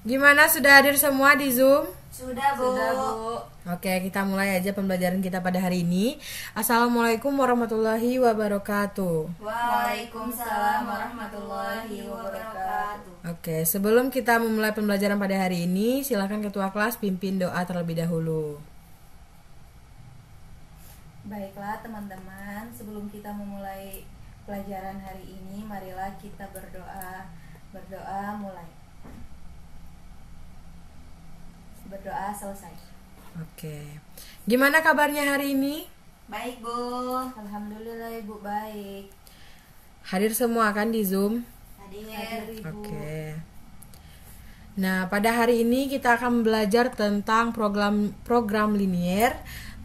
Gimana, sudah hadir semua di Zoom? Sudah, Bu. Oke, kita mulai aja pembelajaran kita pada hari ini. Assalamualaikum warahmatullahi wabarakatuh. Waalaikumsalam warahmatullahi wabarakatuh. Oke, sebelum kita memulai pembelajaran pada hari ini, silakan ketua kelas pimpin doa terlebih dahulu. Baiklah teman-teman, sebelum kita memulai pelajaran hari ini, marilah kita berdoa. Berdoa mulai. Berdoa selesai. Oke. Gimana kabarnya hari ini? Baik, Bu. Alhamdulillah, Ibu baik. Hadir semua kan di Zoom? Hadir, Ibu. Oke. Nah, pada hari ini kita akan belajar tentang program linier,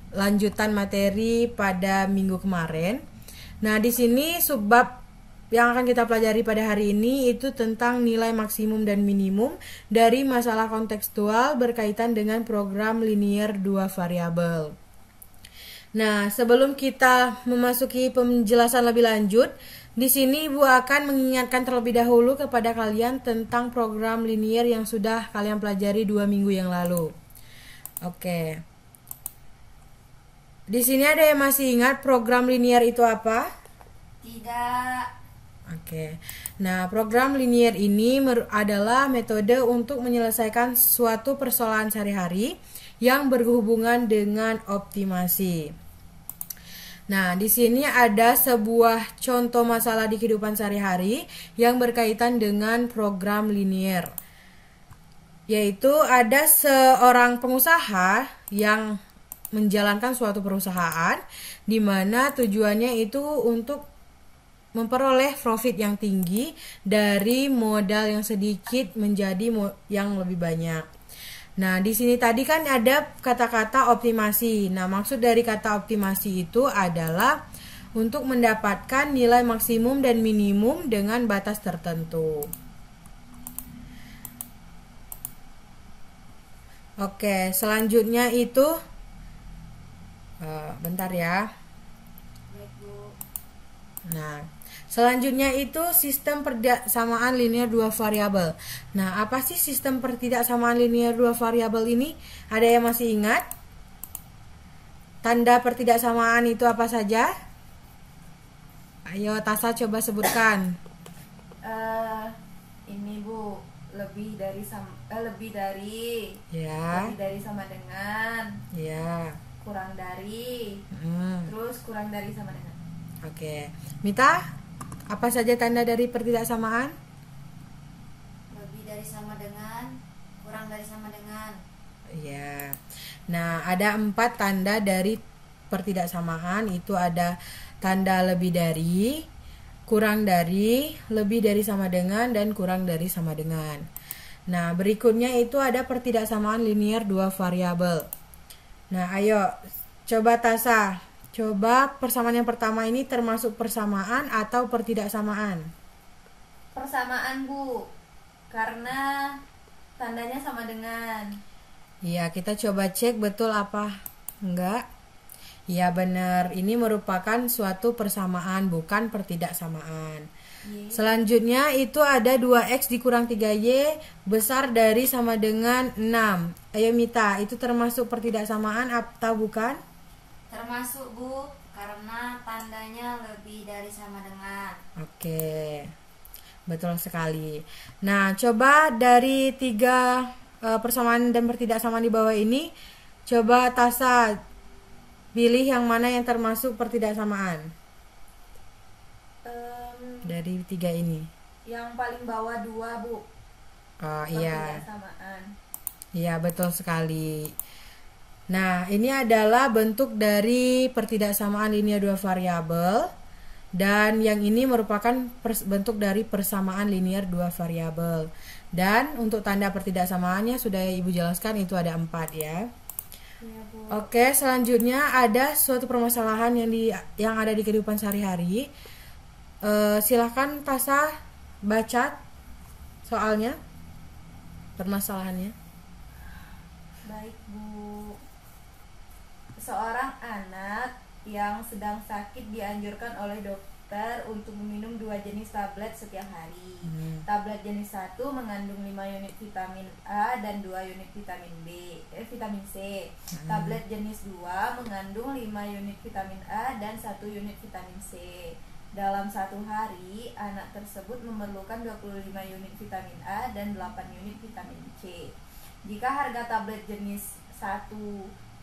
lanjutan materi pada minggu kemarin. Nah, di sini subbab yang akan kita pelajari pada hari ini itu tentang nilai maksimum dan minimum dari masalah kontekstual berkaitan dengan program linier dua variabel. Nah, sebelum kita memasuki penjelasan lebih lanjut, di sini Ibu akan mengingatkan terlebih dahulu kepada kalian tentang program linier yang sudah kalian pelajari 2 minggu yang lalu. Oke. Di sini ada yang masih ingat program linier itu apa? Tidak. Oke. Nah, program linier ini adalah metode untuk menyelesaikan suatu persoalan sehari-hari yang berhubungan dengan optimasi. Nah, di sini ada sebuah contoh masalah di kehidupan sehari-hari yang berkaitan dengan program linier. Yaitu ada seorang pengusaha yang menjalankan suatu perusahaan di mana tujuannya itu untuk memperoleh profit yang tinggi dari modal yang sedikit menjadi yang lebih banyak. Nah, di sini tadi kan ada kata-kata optimasi. Nah, maksud dari kata optimasi itu adalah untuk mendapatkan nilai maksimum dan minimum dengan batas tertentu. Oke, selanjutnya itu bentar ya. Baik, Bu. Nah, selanjutnya itu sistem pertidaksamaan linear dua variabel. Nah, apa sih sistem pertidaksamaan linear dua variabel ini? Ada yang masih ingat? Tanda pertidaksamaan itu apa saja? Ayo, Tasa coba sebutkan. Ini, Bu, lebih dari Ya. lebih dari sama dengan, Ya. kurang dari, terus kurang dari sama dengan. Oke. Mita, apa saja tanda dari pertidaksamaan? Lebih dari sama dengan, kurang dari sama dengan. Ya. Nah, ada 4 tanda dari pertidaksamaan. Itu ada tanda lebih dari, kurang dari, lebih dari sama dengan, dan kurang dari sama dengan. Nah, berikutnya itu ada pertidaksamaan linier dua variabel. Nah, ayo coba Tasa, coba persamaan yang pertama ini termasuk persamaan atau pertidaksamaan? Persamaan, Bu, karena tandanya sama dengan. Iya, kita coba cek betul apa enggak. Ya benar, ini merupakan suatu persamaan bukan pertidaksamaan. Selanjutnya itu ada 2x dikurang 3y besar dari sama dengan 6. Ayo Mita, itu termasuk pertidaksamaan atau bukan? Termasuk, Bu, karena tandanya lebih dari sama dengan. Oke, betul sekali. Nah, coba dari 3 persamaan dan pertidaksamaan di bawah ini, coba Tasa pilih yang mana yang termasuk pertidaksamaan dari 3 ini. Yang paling bawah 2, Bu. Oh iya. Pertidaksamaan. Iya, betul sekali. Nah, ini adalah bentuk dari pertidaksamaan linear dua variabel, dan yang ini merupakan bentuk dari persamaan linear dua variabel. Dan untuk tanda pertidaksamaannya sudah Ibu jelaskan, itu ada 4 ya. Iya, Bu. Oke, selanjutnya ada suatu permasalahan yang ada di kehidupan sehari-hari. Silahkan Tasa baca soalnya, permasalahannya. Baik, Bu. Seorang anak yang sedang sakit dianjurkan oleh dokter untuk meminum 2 jenis tablet setiap hari. Tablet jenis 1 mengandung 5 unit vitamin A dan 2 unit vitamin C. Tablet jenis 2 mengandung 5 unit vitamin A dan 1 unit vitamin C. Dalam satu hari, anak tersebut memerlukan 25 unit vitamin A dan 8 unit vitamin C. Jika harga tablet jenis 1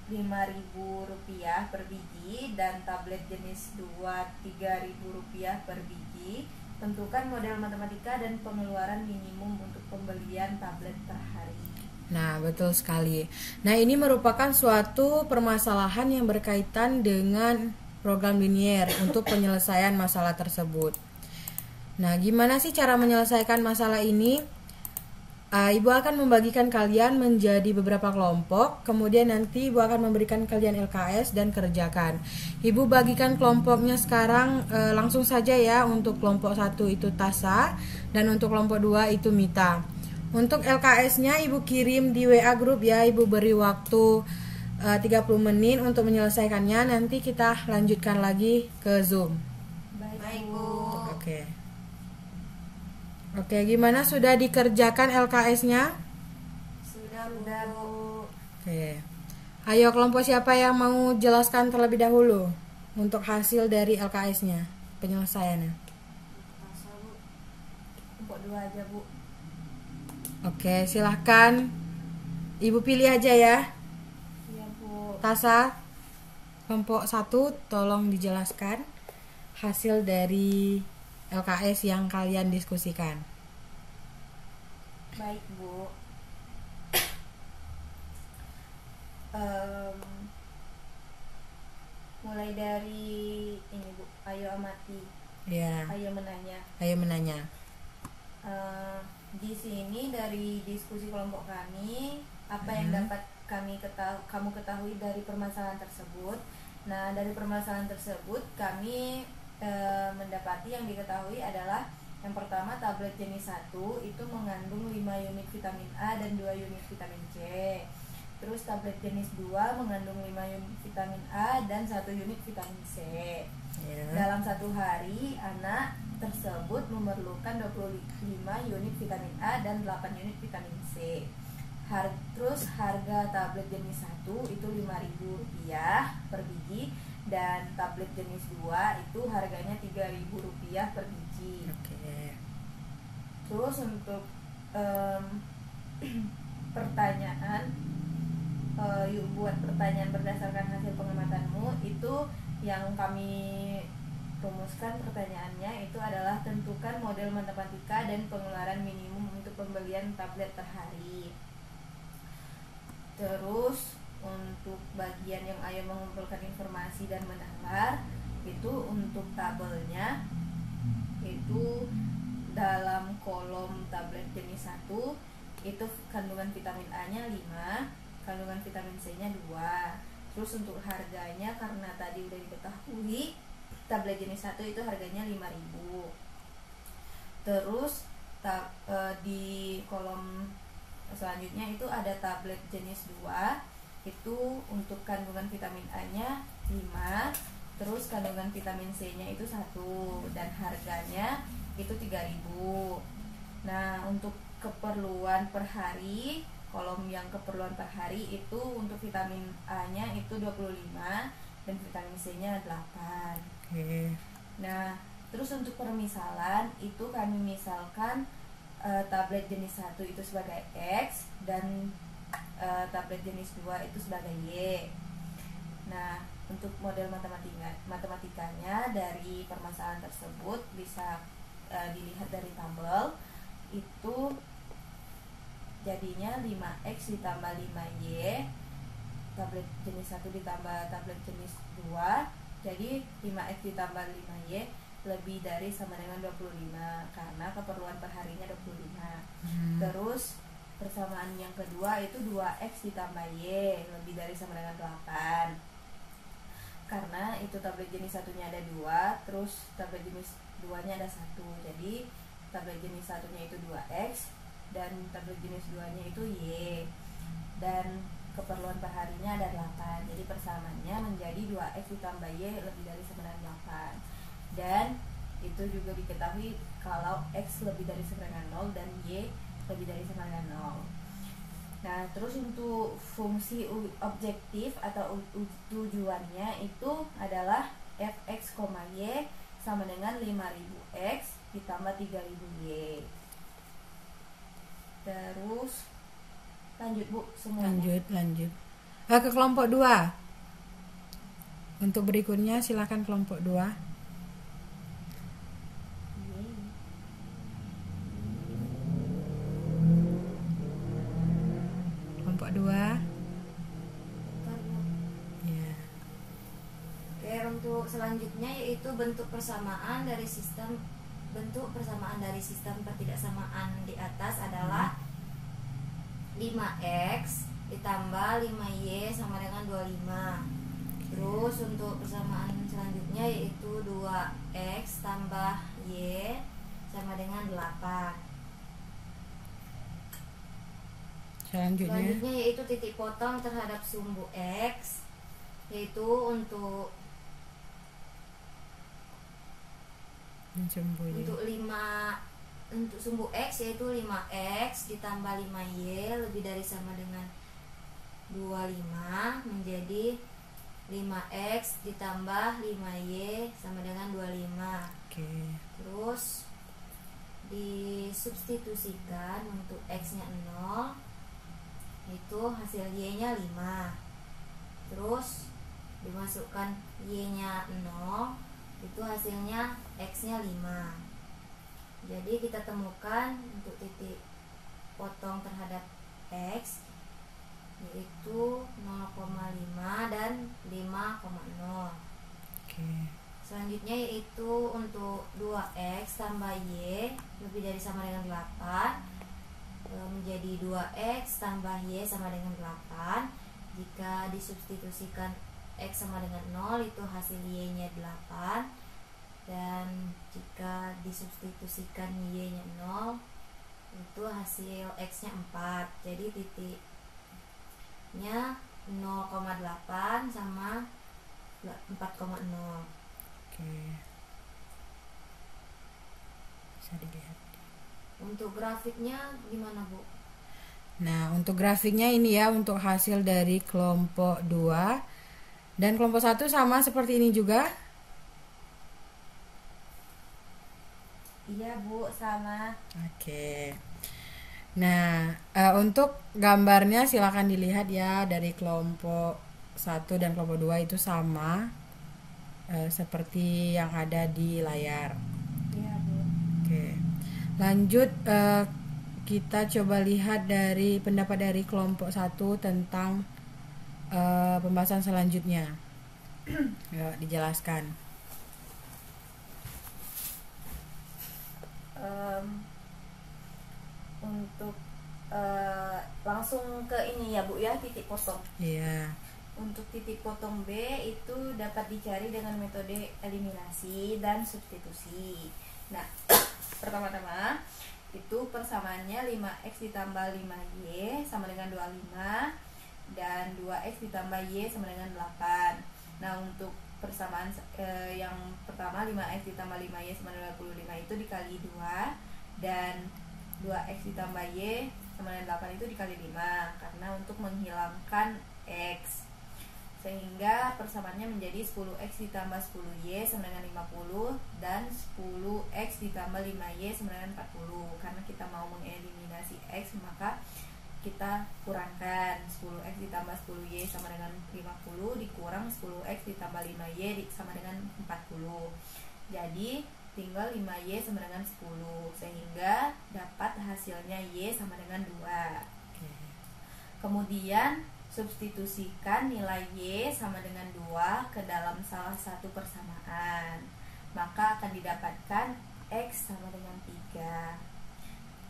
Rp5.000 per biji dan tablet jenis 2 Rp3.000 per biji, tentukan model matematika dan pengeluaran minimum untuk pembelian tablet per hari. Nah, betul sekali. Nah, ini merupakan suatu permasalahan yang berkaitan dengan program linier untuk penyelesaian masalah tersebut. Nah, gimana sih cara menyelesaikan masalah ini? Ibu akan membagikan kalian menjadi beberapa kelompok, kemudian nanti Ibu akan memberikan kalian LKS dan kerjakan. Ibu bagikan kelompoknya sekarang langsung saja ya. Untuk kelompok 1 itu Tasa dan untuk kelompok 2 itu Mita. Untuk LKS-nya Ibu kirim di WA grup ya. Ibu beri waktu 30 menit untuk menyelesaikannya. Nanti kita lanjutkan lagi ke Zoom. Baik, Bu. Oke, gimana, sudah dikerjakan LKS-nya? Sudah, Bu. Oke. Ayo, kelompok siapa yang mau jelaskan terlebih dahulu untuk hasil dari LKS-nya, penyelesaiannya? Kelompok 2 aja, Bu. Oke, silahkan Ibu pilih aja ya. Iya, Bu. Tasa, kelompok 1 tolong dijelaskan hasil dari LKS yang kalian diskusikan. Baik, Bu. Mulai dari ini, Bu. Ayo amati. Ya. Ayo menanya. Ayo menanya. Di sini dari diskusi kelompok kami, apa yang dapat kamu ketahui dari permasalahan tersebut? Nah, dari permasalahan tersebut kami mendapati yang diketahui adalah yang pertama, tablet jenis 1 itu mengandung 5 unit vitamin A dan 2 unit vitamin C. Terus tablet jenis 2 mengandung 5 unit vitamin A dan 1 unit vitamin C. Dalam satu hari, anak tersebut memerlukan 25 unit vitamin A dan 8 unit vitamin C. Terus harga tablet jenis 1 itu Rp5.000 per biji, dan tablet jenis 2 itu harganya Rp3.000 per biji. Terus untuk pertanyaan, yuk buat pertanyaan berdasarkan hasil pengamatanmu. Itu yang kami rumuskan pertanyaannya itu adalah tentukan model matematika dan pengeluaran minimum untuk pembelian tablet per hari. Terus untuk bagian yang ayo mengumpulkan informasi dan menalar, itu untuk tabelnya itu dalam kolom tablet jenis 1 itu kandungan vitamin A nya 5, kandungan vitamin C nya 2. Terus untuk harganya, karena tadi udah diketahui tablet jenis 1 itu harganya Rp5.000. Terus di kolom selanjutnya itu ada tablet jenis 2, itu untuk kandungan vitamin A nya 5, terus kandungan vitamin C nya itu 1, dan harganya itu Rp3.000. Nah, untuk keperluan per hari, kolom yang keperluan per hari itu untuk vitamin A nya itu 25 dan vitamin C nya 8. Nah, terus untuk permisalan itu kami misalkan tablet jenis 1 itu sebagai X dan tablet jenis 2 itu sebagai Y. Nah, untuk model matematikanya dari permasalahan tersebut bisa dilihat dari tabel. Itu jadinya 5X ditambah 5Y, tablet jenis 1 ditambah tablet jenis 2, jadi 5X ditambah 5Y lebih dari sama dengan 25 karena keperluan perharinya 25. Terus persamaan yang kedua itu 2X ditambah Y lebih dari sama dengan 8 karena itu tablet jenis 1-nya ada 2, terus tablet jenis 2-nya ada 1. Jadi tablet jenis 1-nya itu 2X dan tablet jenis 2-nya itu Y, dan keperluan perharinya ada 8. Jadi persamaannya menjadi 2X ditambah Y lebih dari sama dengan 8. Dan Itu juga diketahui kalau X lebih dari sama dengan 0 dan Y lebih dari sama dengan 0. Nah, terus untuk fungsi objektif atau tujuannya itu adalah fx, y sama dengan 5000x ditambah 3000y. Terus lanjut Bu semuanya. Lanjut. Ke kelompok 2. Untuk berikutnya silakan kelompok 2. Kelompok 2. Ya. Oke, untuk selanjutnya yaitu bentuk persamaan dari sistem pertidaksamaan di atas adalah 5x ditambah 5y sama dengan 25. Terus untuk persamaan selanjutnya yaitu 2x tambah y sama dengan 8. Selanjutnya yaitu titik potong terhadap sumbu x, yaitu untuk sumbu x yaitu 5x ditambah 5y lebih dari sama dengan 25 menjadi 5x ditambah 5y sama dengan 25. Terus disubstitusikan untuk x nya 0, itu hasil y nya 5. Terus dimasukkan y nya 0, itu hasilnya x nya 5. Jadi kita temukan untuk titik potong terhadap x yaitu 0,5 dan 5,0. Selanjutnya yaitu untuk 2x tambah y lebih dari sama dengan 8 menjadi 2x tambah y sama dengan 8. Jika disubstitusikan x sama dengan 0, itu hasil y nya 8. Dan jika disubstitusikan y nya 0, itu hasil x nya 4. Jadi titiknya 0,8 sama 4,0. Bisa dilihat. Untuk grafiknya gimana Bu? Nah, untuk grafiknya ini ya, untuk hasil dari kelompok 2 dan kelompok 1 sama seperti ini juga. Iya Bu, sama. Nah, untuk gambarnya silakan dilihat ya, dari kelompok 1 dan kelompok 2 itu sama seperti yang ada di layar. Iya Bu. Lanjut, kita coba lihat dari pendapat dari kelompok 1 tentang pembahasan selanjutnya. Yuk, dijelaskan. Untuk langsung ke ini ya Bu ya, titik potong. Iya. Untuk titik potong B itu dapat dicari dengan metode eliminasi dan substitusi. Nah, pertama-tama itu persamaannya 5x ditambah 5y sama dengan 25 dan 2x ditambah y sama dengan 8. Nah, untuk persamaan yang pertama 5x ditambah 5y sama dengan 25 itu dikali 2 dan 2x ditambah y sama dengan 8 itu dikali 5 karena untuk menghilangkan x, sehingga persamaannya menjadi 10x ditambah 10y sama dengan 50 dan 10x ditambah 5y sama dengan 40. Karena kita mau mengeliminasi x, maka kita kurangkan 10x ditambah 10y sama dengan 50 dikurang 10x ditambah 5y sama dengan 40. Jadi tinggal 5y sama dengan 10, sehingga dapat hasilnya y sama dengan 2. Kemudian substitusikan nilai y sama dengan 2 ke dalam salah satu persamaan, maka akan didapatkan x sama dengan 3.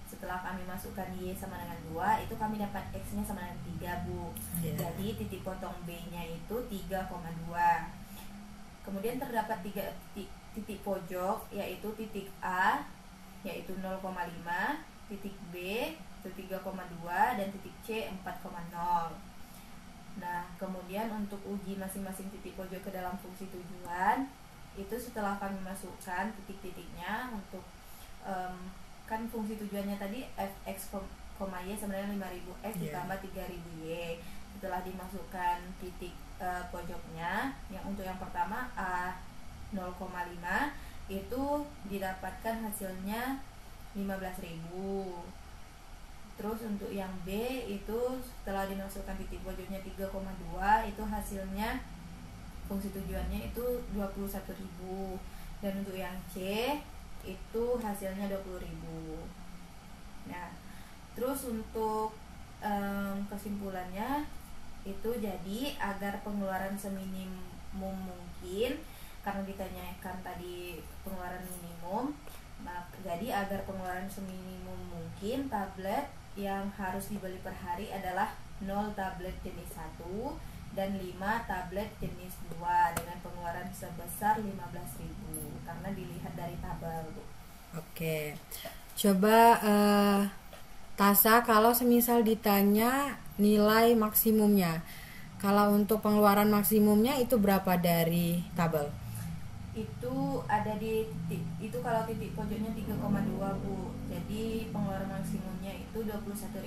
Setelah kami masukkan y sama dengan 2, itu kami dapat x nya sama dengan 3 Bu. Jadi titik potong B nya itu 3,2. Kemudian terdapat 3 titik pojok, yaitu titik A yaitu 0,5, titik B itu 3,2 dan titik C 4,0. Nah, kemudian untuk uji masing-masing titik pojok ke dalam fungsi tujuan itu setelah kami masukkan titik-titiknya untuk kan fungsi tujuannya tadi fx, y sebenarnya 5.000 x ditambah 3.000 y. Setelah dimasukkan titik pojoknya, yang untuk yang pertama A 0,5 itu didapatkan hasilnya 15.000. Terus untuk yang B itu setelah dimasukkan titik pojoknya 3,2 itu hasilnya fungsi tujuannya itu 21.000. Dan untuk yang C itu hasilnya 20.000. Nah, terus untuk kesimpulannya itu jadi agar pengeluaran seminimum mungkin, karena ditanyakan tadi pengeluaran minimum, jadi agar pengeluaran seminimum mungkin tablet yang harus dibeli per hari adalah 0 tablet jenis 1 dan 5 tablet jenis 2 dengan pengeluaran sebesar 15.000 karena dilihat dari tabel, Bu. Oke. Coba Tasa, kalau semisal ditanya nilai maksimumnya, kalau untuk pengeluaran maksimumnya itu berapa dari tabel? Itu ada di titik, itu kalau titik pojoknya 3,2, Bu. Jadi pengeluaran maksimumnya itu 21.000.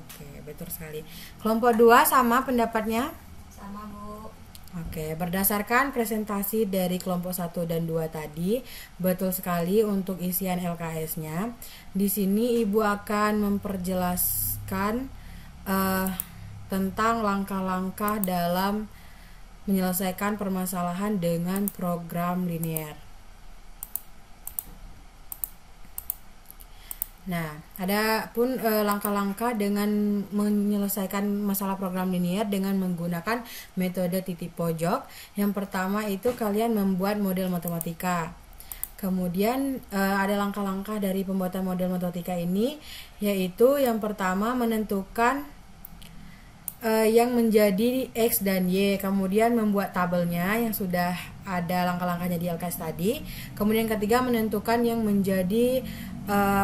Oke, betul sekali. Kelompok 2 sama pendapatnya? Sama, Bu. Oke, berdasarkan presentasi dari kelompok 1 dan 2 tadi, betul sekali untuk isian LKS-nya. Di sini Ibu akan memperjelaskan tentang langkah-langkah dalam menyelesaikan permasalahan dengan program linear. Nah, ada pun langkah-langkah dengan menyelesaikan masalah program linear dengan menggunakan metode titik pojok. Yang pertama itu kalian membuat model matematika. Kemudian ada langkah-langkah dari pembuatan model matematika ini, yaitu yang pertama menentukan yang menjadi X dan Y, kemudian membuat tabelnya yang sudah ada langkah-langkahnya di LKS tadi. Kemudian ketiga menentukan yang menjadi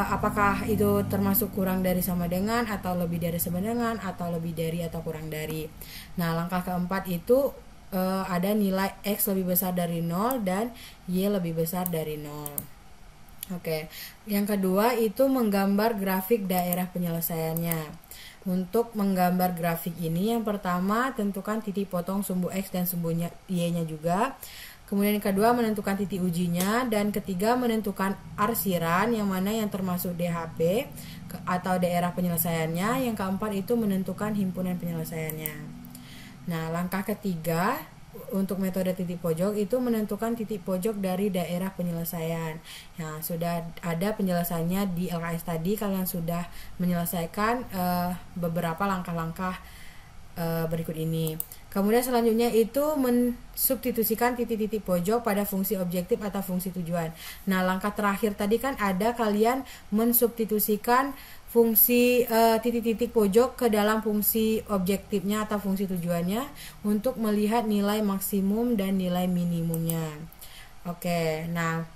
apakah itu termasuk kurang dari sama dengan, atau lebih dari sama dengan, atau lebih dari atau kurang dari. Nah, langkah keempat itu ada nilai X lebih besar dari 0 dan Y lebih besar dari 0. Oke, yang kedua itu menggambar grafik daerah penyelesaiannya. Untuk menggambar grafik ini, yang pertama tentukan titik potong sumbu X dan sumbu Y-nya juga. Kemudian yang kedua menentukan titik ujinya, dan ketiga menentukan arsiran yang mana yang termasuk DHP atau daerah penyelesaiannya. Yang keempat itu menentukan himpunan penyelesaiannya. Nah, langkah ketiga untuk metode titik pojok itu menentukan titik pojok dari daerah penyelesaian. Nah, sudah ada penjelasannya di LKS tadi, kalian sudah menyelesaikan beberapa langkah-langkah berikut ini. Kemudian selanjutnya itu mensubstitusikan titik-titik pojok pada fungsi objektif atau fungsi tujuan. Nah, langkah terakhir tadi kan ada kalian mensubstitusikan fungsi titik-titik pojok ke dalam fungsi objektifnya atau fungsi tujuannya untuk melihat nilai maksimum dan nilai minimumnya. Oke, nah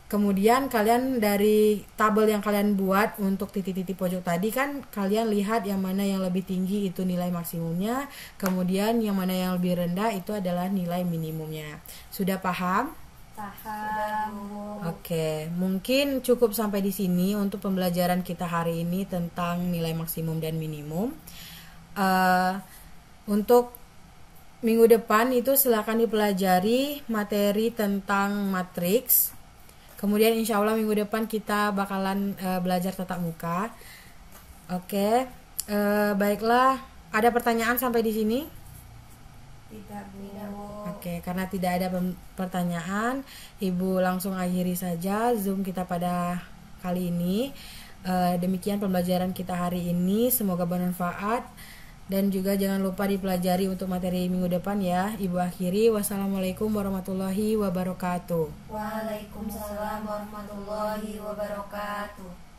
kemudian kalian dari tabel yang kalian buat untuk titik-titik pojok tadi kan kalian lihat yang mana yang lebih tinggi itu nilai maksimumnya, kemudian yang mana yang lebih rendah itu adalah nilai minimumnya. Sudah paham? Paham. Oke, mungkin cukup sampai di sini untuk pembelajaran kita hari ini tentang nilai maksimum dan minimum. Untuk minggu depan itu silakan dipelajari materi tentang matriks. Kemudian insya Allah minggu depan kita bakalan belajar tatap muka. Oke, baiklah. Ada pertanyaan sampai di sini? Tidak, Bu. Oke, karena tidak ada pertanyaan, Ibu langsung akhiri saja Zoom kita pada kali ini. Demikian pembelajaran kita hari ini. Semoga bermanfaat. Dan juga jangan lupa dipelajari untuk materi minggu depan ya. Ibu akhiri. Wassalamualaikum warahmatullahi wabarakatuh. Waalaikumsalam warahmatullahi wabarakatuh.